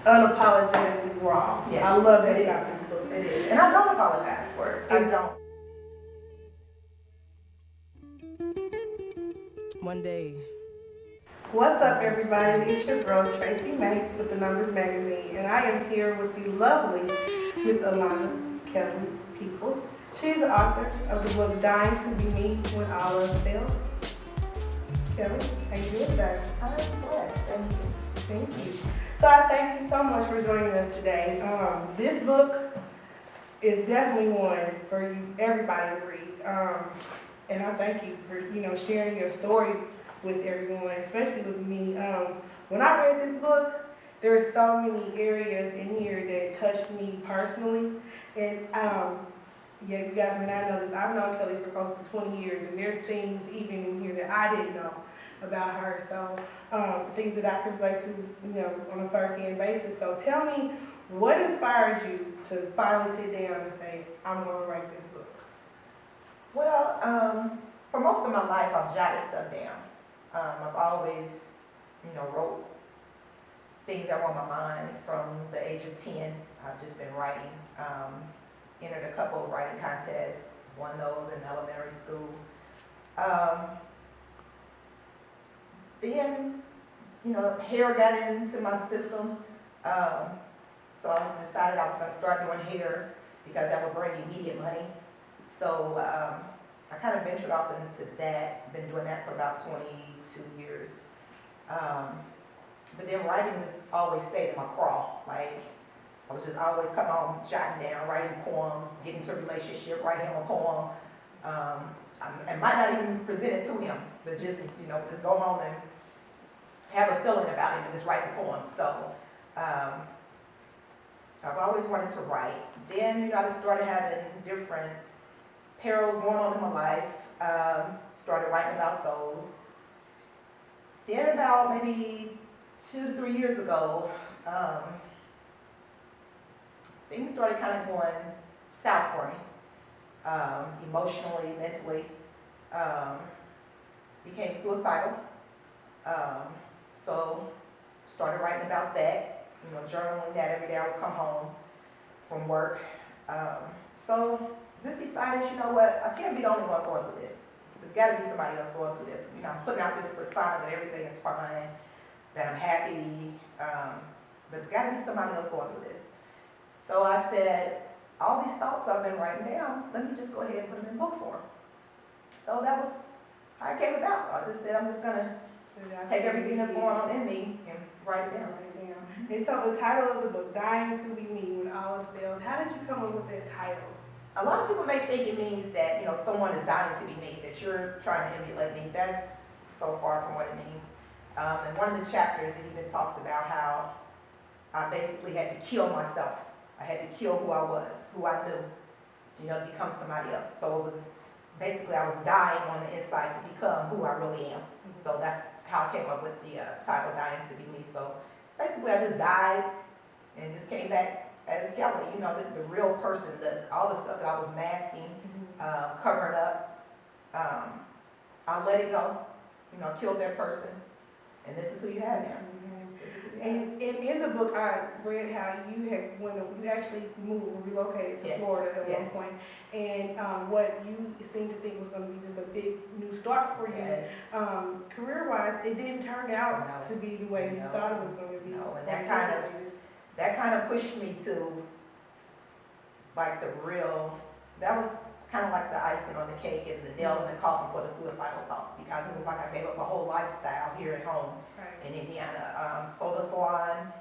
unapologetically raw. Yes, I love that it about is. this book. It is. And I don't apologize for it. I don't. One day. What's up, everybody? It's your girl Tracey Mae with the Numbers Magazine, and I am here with the lovely Miss Alana Kelly Peoples. She's the author of the book Dying to Be Me When All Else Fails. Kelly, how you doing today? I'm blessed. Thank you. Thank you. So I thank you so much for joining us today. This book is definitely one for you, everybody to read. And I thank you for sharing your story with everyone, especially with me. When I read this book, there are so many areas in here that touched me personally. And yeah, you guys may not know this, I've known Kelly for close to 20 years, and there's things even in here that I didn't know about her. So things that I can relate to, on a first-hand basis. So tell me, what inspires you to finally sit down and say, I'm going to write this book? Well, for most of my life, I've jotted stuff down. I've always, wrote things that were on my mind from the age of 10. I've just been writing. Entered a couple of writing contests, won those in elementary school. Then, hair got into my system. So I decided I was going to start doing hair because that would bring immediate money. So I kind of ventured off into that. Been doing that for about 22 years. But then writing just always stayed in my crawl. Like, I was just always coming home, jotting down, writing poems, getting to a relationship, writing him a poem. I might not even present it to him, but just, just go home and have a feeling about him and just write the poem. So I've always wanted to write. Then, I just started having different perils going on in my life. Started writing about those. Then about maybe 2 to 3 years ago, things started kind of going south for me, emotionally, mentally. Became suicidal. So started writing about that, journaling that every day I would come home from work. So just decided, you know what, I can't be the only one going through this. There's got to be somebody else going through this. I'm putting out this persona that everything is fine, that I'm happy, but there's got to be somebody else going through this. So I said, all these thoughts I've been writing down, let me just go ahead and put them in book form. So that was how it came about. I just said, I'm just going to take everything that's going on in me and write it down. And so the title of the book, Dying to Be Me When All Else Fails, how did you come up with that title? A lot of people may think it means that, someone is dying to be me, that you're trying to emulate me. That's so far from what it means. And one of the chapters, it even talks about how I basically had to kill myself. I had to kill who I was, who I knew, to become somebody else. So it was basically, I was dying on the inside to become who I really am. So that's how I came up with the title, Dying to Be Me. So basically, I just died and just came back as Kelly, the real person, all the stuff that I was masking, covering up. I let it go, killed that person, and this is who you have now. And in the book, I read how you actually relocated to Florida at one point, and what you seemed to think was going to be just a big new start for you. Career-wise, it didn't turn out to be the way you thought it was going to be. And that kind of pushed me to like that was kind of like the icing on the cake and the nail in the coffin for the suicidal thoughts, because it was like I gave up my whole lifestyle here at home in Indiana. Sold a salon,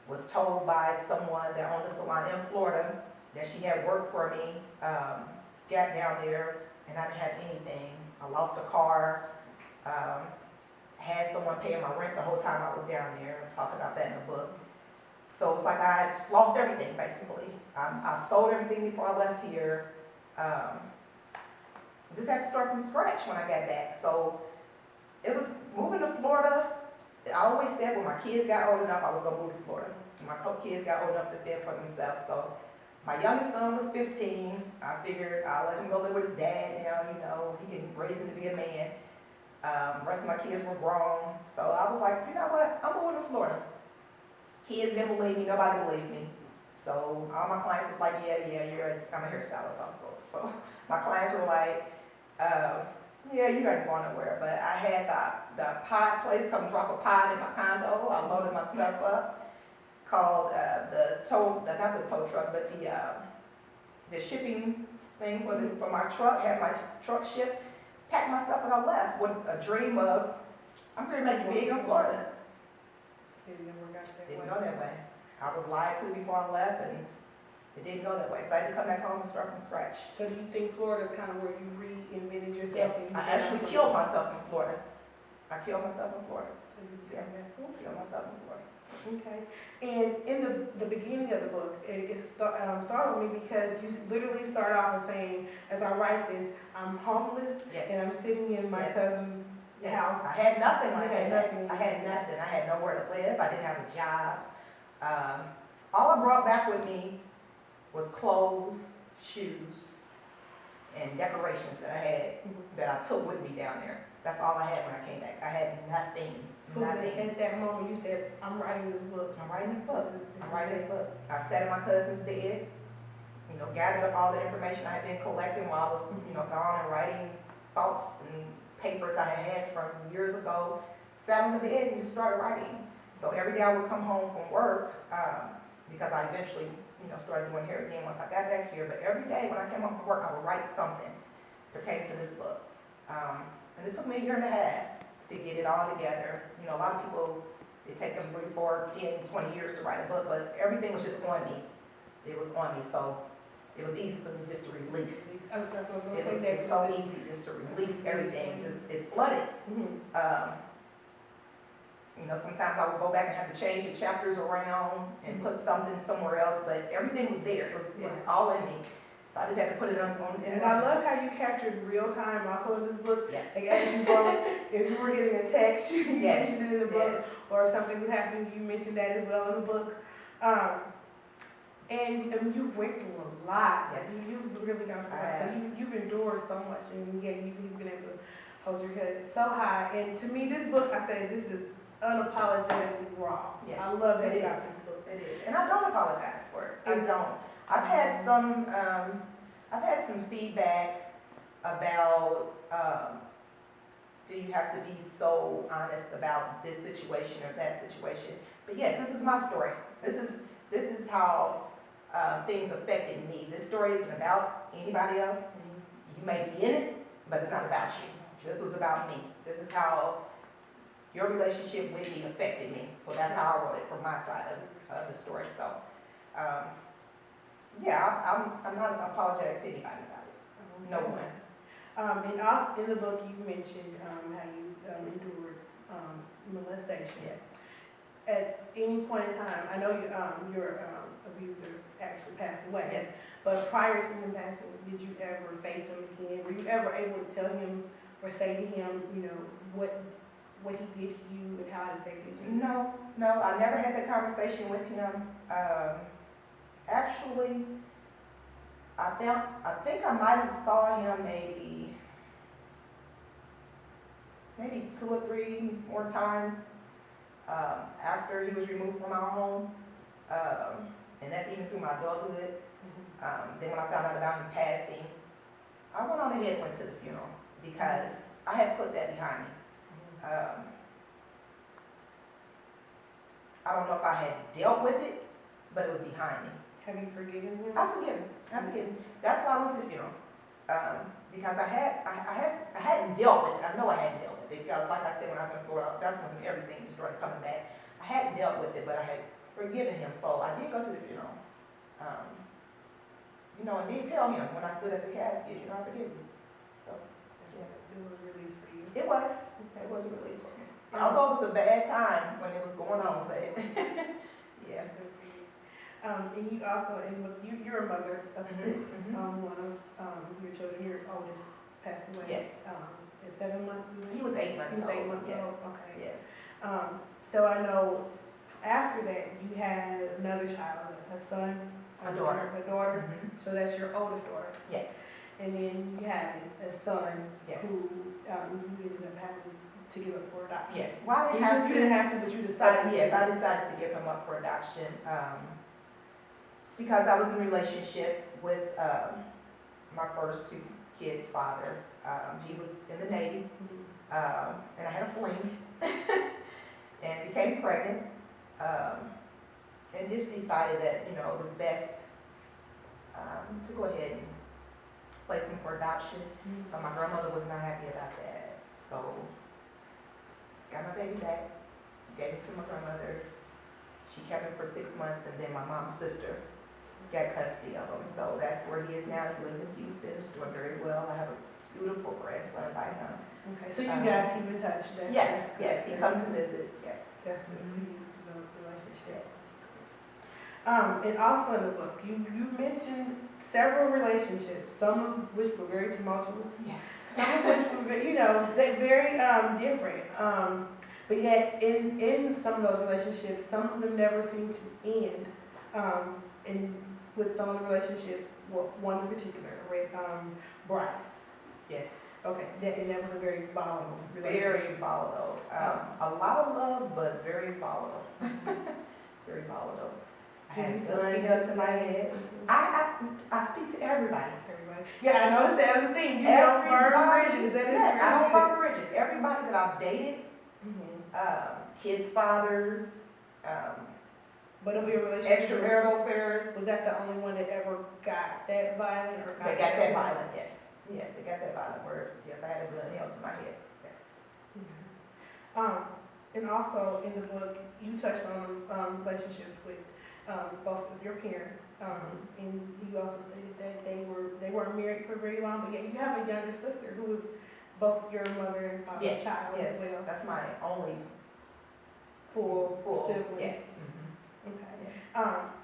was told by someone that owned a salon in Florida that she had worked for me, got down there and I didn't have anything. I lost a car, had someone paying my rent the whole time I was down there. I talk about that in the book. So it was like I just lost everything, basically. I sold everything before I left here. Just had to start from scratch when I got back. So it was moving to Florida. I always said when my kids got old enough, I was going to move to Florida. When my kids got old enough to fend for themselves. So my youngest son was 15. I figured I'll let him go live with his dad now. He can raise him to be a man. The rest of my kids were grown. So I was like, you know what? I'm moving to Florida. Kids didn't believe me, nobody believed me. So all my clients was like, yeah, I'm a hairstylist also. So my clients were like, yeah, you ain't going nowhere. But I had the pod place come drop a pod in my condo. I loaded my stuff up, called not the tow truck, but the shipping thing for my truck, had my truck shipped, packed my stuff and I left with a dream of, I'm going to make it big in Florida. Didn't work out that Didn't way. go that way. I was lied to before I left, and it didn't go that way. So I had to come back home and start from scratch. So do you think Florida is kind of where you reinvented yourself? Yes, and you I said, actually "I'm killed gonna-" myself in Florida. I killed myself in Florida. So you did Yes, that. killed myself in Florida. Okay. And in the beginning of the book, it startled me because you literally start off with saying, as I write this, I'm homeless Yes. and I'm sitting in my Yes. cousin's Yes. house. I had nothing when I You had came back. nothing. I had nothing. I had nowhere to live. I didn't have a job. All I brought back with me was clothes, shoes, and decorations that I had that I took with me down there. That's all I had when I came back. I had nothing. Nothing. At that moment, you said, I'm writing this book. I'm writing this book. This is I'm writing this it. book. I sat in my cousin's bed, gathered up all the information I had been collecting while I was, gone and writing thoughts and papers I had from years ago. Sat on the bed and just started writing. So every day I would come home from work, because I eventually, started doing hair again once I got back here. But every day when I came home from work, I would write something pertaining to this book. And it took me a year and a half to get it all together. A lot of people, it take them 3, 4, 10, 20 years to write a book, but everything was just on me. It was on me, so it was easy for me just to release. It was just so easy just to release everything, it flooded. Sometimes I would go back and have to change the chapters around and put something somewhere else, but everything was there. It was all in me. So I just had to put it on. And I love how you captured real time also in this book. Yes. Like as you wrote, if you were getting a text, you Yes. mentioned it in the book, or if something was happening, you mentioned that as well in the book. And you went through a lot. Yes. You've really gone through a lot. So you've endured so much, and yet you've been able to hold your head so high. And to me, this book, I say, this is unapologetically raw. Yes. I love that It about is. this book. It is, and I don't apologize for it. I It- don't. I've had some feedback about, do you have to be so honest about this situation or that situation? But yes, this is my story. This is how things affected me. This story isn't about anybody else. You may be in it, but it's not about you. This was about me. This is how your relationship with me affected me. So that's how I wrote it from my side of the story. So, I'm not apologetic to anybody about it. No one. And also in the book, you mentioned how you endured molestation. Yes. At any point in time, I know your abuser actually passed away. Yes. But prior to him passing, did you ever face him again? Were you ever able to tell him or say to him, what he did to you and how it affected you? No, I never had that conversation with him. Actually, I think I might have saw him maybe 2 or 3 more times after he was removed from our home, and that's even through my adulthood. Then when I found out about him passing, I went on ahead and went to the funeral because I had put that behind me. I don't know if I had dealt with it, but it was behind me. Have you forgiven him? I forgive him. That's why I went to the funeral. Because I hadn't dealt with it. I know I hadn't dealt with it because, like I said, when I was in Florida, that's when everything started coming back. I hadn't dealt with it, but I had forgiven him. So I did go to the funeral. And did tell him when I stood at the casket, I forgive you. So, yeah. It was released for you. It was. It was a release for me. Although it was a bad time when it was going on, but yeah. Good for you. And you also, you're a mother of 6. One of your children, your oldest, passed away. Yes. At 7 months. He was 8 months He was old. 8 months Yes. old. Okay. Yes. So I know after that you had another child, a son, A daughter. A daughter. So that's your oldest daughter. Yes. And then you had a son Yes. who you ended up having to give up for adoption? Yes, well, I You didn't have to. didn't have to, but you decided. Yes, I decided to give him up for adoption, because I was in a relationship with, my first two kids' father. He was in the Navy, and I had a fling, and became pregnant, and just decided that, you know, it was best, to go ahead and place him for adoption. But my grandmother was not happy about that, so got my baby back, gave him to my grandmother. She kept him for 6 months, and then my mom's sister got custody of him. So that's where he is now. He lives in Houston. He's doing very well. I have a beautiful grandson by him. Okay, so you guys keep in touch? Yes, he comes and visits, yes. That's good for you to develop a relationship. And also in the book, you mentioned several relationships, some of which were very tumultuous. Yes. Some of which were, they're very different. But yet, in some of those relationships, some of them never seem to end. And with some of the relationships, well, one in particular, Bryce. Yes. Okay, and that was a very volatile relationship. Very volatile. A lot of love, but very volatile. Very volatile. I had gun to my head. I speak to everybody. Yeah, I noticed that was a thing. You don't burn bridges. That is Yes, I don't good. burn bridges. Everybody that I've dated, kids' fathers, But of your relationship, extramarital affairs, was that the only one that ever got that violent or they got that violent, yes. Yes, they got that violent word. Yes, I had a gun held to my head, yes. And also in the book, you touched on relationships with both of your parents, and you also stated that they weren't married for very long, but yet you have a younger sister who was both your mother and father's Yes, child yes, as well. that's my only Full siblings. yes. Okay.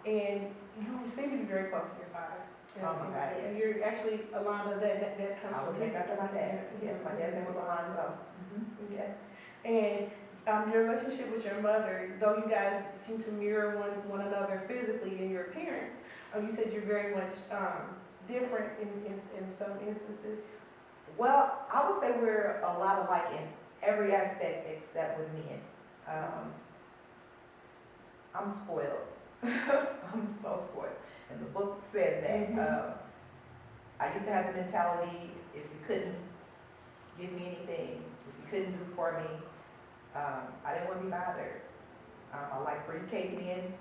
And you seem to be very close to your father. Oh my God, yes. And you're actually Alonda, that comes I was from named after my dad. Yes, my dad's name was Alonzo. Yes. And your relationship with your mother, though you guys seem to mirror one another physically in your appearance, you said you're very much different in some instances. Well, I would say we're a lot alike in every aspect except with men. I'm spoiled. I'm so spoiled. And the book says that. I used to have the mentality, if you couldn't give me anything, if you couldn't do for me, I didn't want to be bothered. I like briefcase men.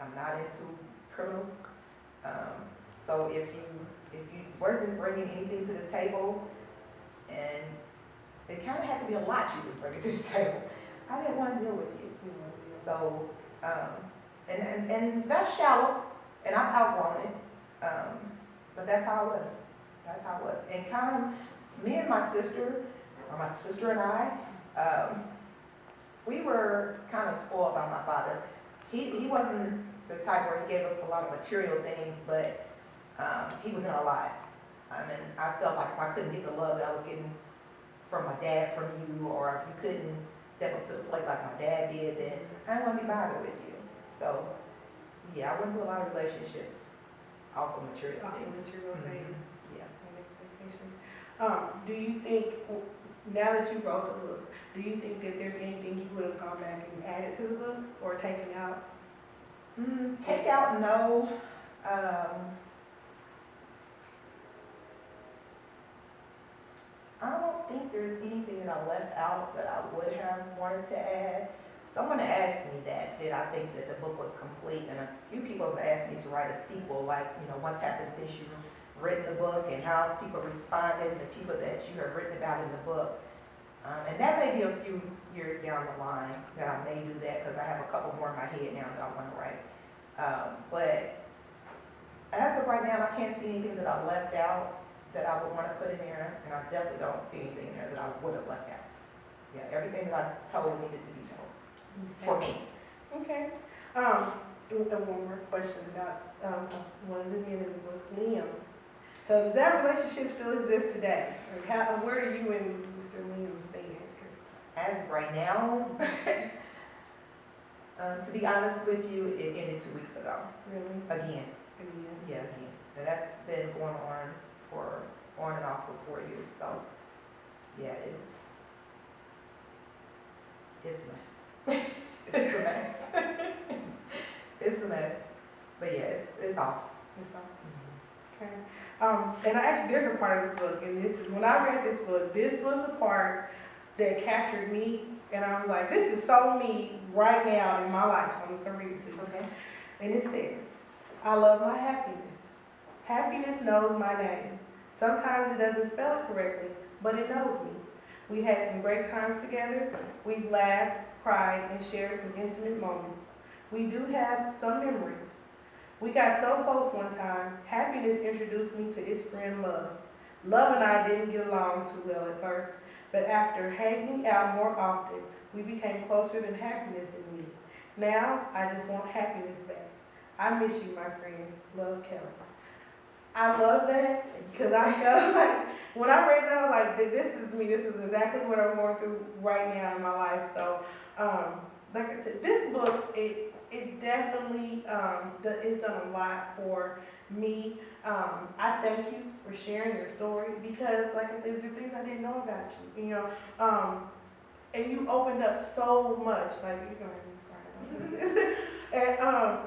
I'm not into criminals. So if you wasn't bringing anything to the table, and it kind of had to be a lot you was bringing to the table, I didn't want to deal with you. So, and that's shallow, and I've outgrown it. But that's how it was. That's how it was. And kind of, me and my sister, or my sister and I, we were kind of spoiled by my father. He wasn't the type where he gave us a lot of material things, but he was in our lives. I mean, I felt like if I couldn't get the love that I was getting from my dad, from you, or if you couldn't step up to the plate like my dad did, then I didn't want to be bothered with you. So, yeah, I went through a lot of relationships off of material things. Yeah. And expectations. Do you think, now that you wrote the book, do you think that there's anything you would have gone back and added to the book or taken out? Take out, no. I don't think there's anything that I left out that I would have wanted to add. Someone asked me that, did I think that the book was complete? And a few people have asked me to write a sequel, like, what's happened since you've written the book and how people responded, the people that you have written about in the book. And that may be a few years down the line that I may do that, because I have a couple more in my head now that I want to write. But as of right now, I can't see anything that I left out that I would want to put in there, and I definitely don't see anything in there that I would have left out. Yeah, everything that I told needed to be told. For me. Okay. One more question about one of the men in the book, Liam. So does that relationship still exist today? Or where do you and Mr. Liam stand? As of right now, to be honest with you, it ended 2 weeks ago. Really? Again. Yeah, again. And that's been going on and off for 4 years. So, yeah, It's a mess. It's a mess. It's a mess. But yeah, it's off. It's all. Okay. And there's a part of this book, and this is, when I read this book, this was the part that captured me, and I was like, this is so me right now in my life, so I'm just gonna read it to you. Okay. And it says, I love my happiness. Happiness knows my name. Sometimes it doesn't spell it correctly, but it knows me. We had some great times together. We've laughed, cried, and shared some intimate moments. We do have some memories. We got so close one time, Happiness introduced me to his friend Love. Love and I didn't get along too well at first, but after hanging out more often, we became closer than Happiness and me. Now, I just want Happiness back. I miss you, my friend. Love, Kelly. I love that because I felt like, when I read that, I was like, this is me. This is exactly what I'm going through right now in my life. So, like I said, this book, it definitely it's done a lot for me. I thank you for sharing your story because, like I said, there are things I didn't know about you, you know. And you opened up so much, like you're going to cry.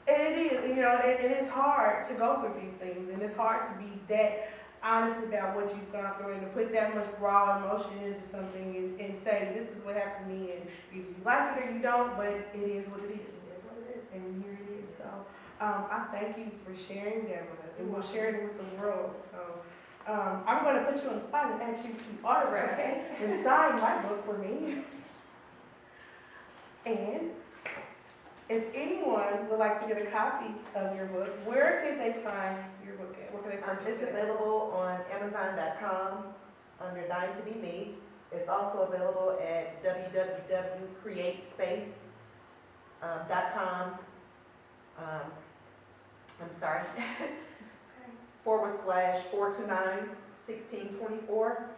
And it is, you know, and it's hard to go through these things, and it's hard to be that honest about what you've gone through and to put that much raw emotion into something and say, this is what happened to me, and either you like it or you don't, but it is what it is. It is what it is, and here it is. So I thank you for sharing that with us, and we'll share it with the world. So I'm going to put you on the spot and ask you to autograph and sign my book for me. And if anyone would like to get a copy of your book, where could they find your book at? Where could they purchase It's it? available on Amazon.com under Dying to Be Me. It's also available at www.createspace.com. I'm sorry. /429-1624.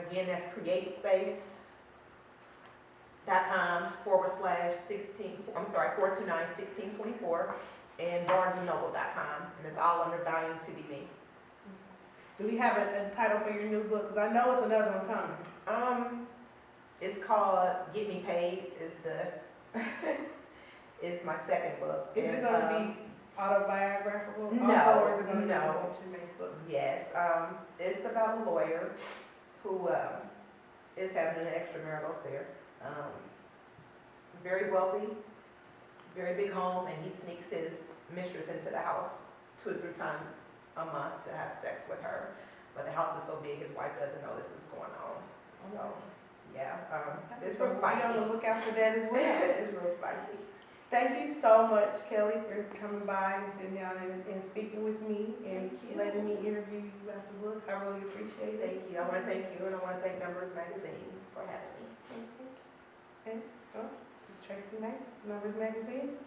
Again, that's createspace.com/429-1624 and barnesandnoble.com, and it's all under Dying to Be Me. Do we have a title for your new book? Because I know it's another one coming. It's called Get Me Paid. Is my second book. Is it going to be autobiographical? No, Also, or is it going to be no. a fiction-based book? Yes, it's about a lawyer who is having an extramarital affair. Very wealthy, very big home, and he sneaks his mistress into the house 2 to 3 times a month to have sex with her. But the house is so big, his wife doesn't know this is going on. So, yeah, it's real spicy. Be on the lookout for that as well. It's real spicy. Thank you so much, Kelly, for coming by and sitting down and speaking with me and letting me interview you about the book. I really appreciate it. Thank you. I want to thank you, and I want to thank Numbers Magazine for having me. And, this is Tracey Mae, Numbers Magazine.